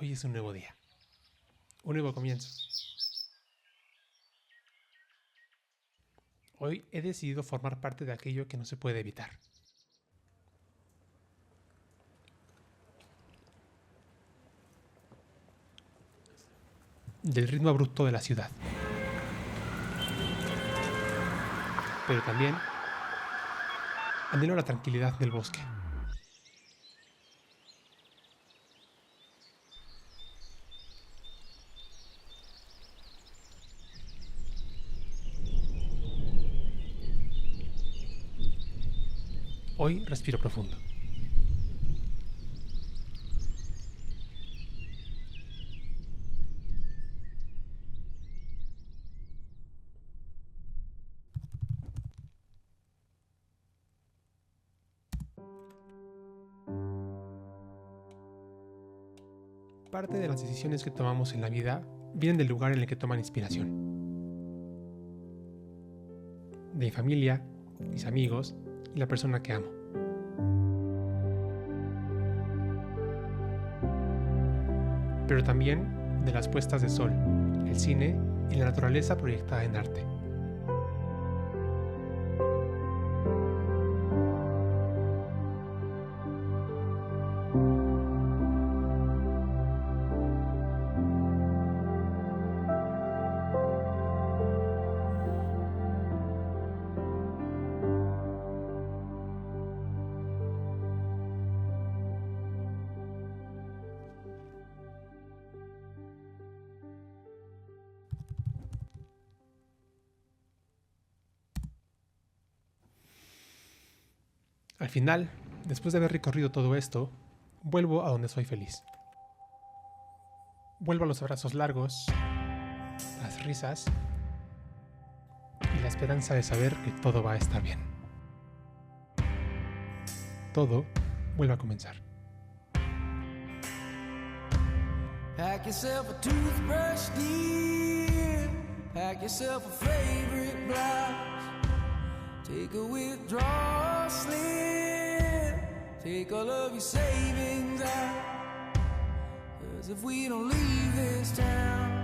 Hoy es un nuevo día, un nuevo comienzo. Hoy he decidido formar parte de aquello que no se puede evitar. Del ritmo abrupto de la ciudad. Pero también anhelo la tranquilidad del bosque. Hoy respiro profundo. Parte de las decisiones que tomamos en la vida vienen del lugar en el que toman inspiración. De mi familia, mis amigos y la persona que amo. Pero también de las puestas de sol, el cine y la naturaleza proyectada en arte. Al final, después de haber recorrido todo esto, vuelvo a donde soy feliz. Vuelvo a los abrazos largos, las risas y la esperanza de saber que todo va a estar bien. Todo vuelve a comenzar. Pack yourself a toothbrush, dear. Pack yourself a favorite blouse. Take a withdrawal slip. Take all of your savings out. 'Cause if we don't leave this town,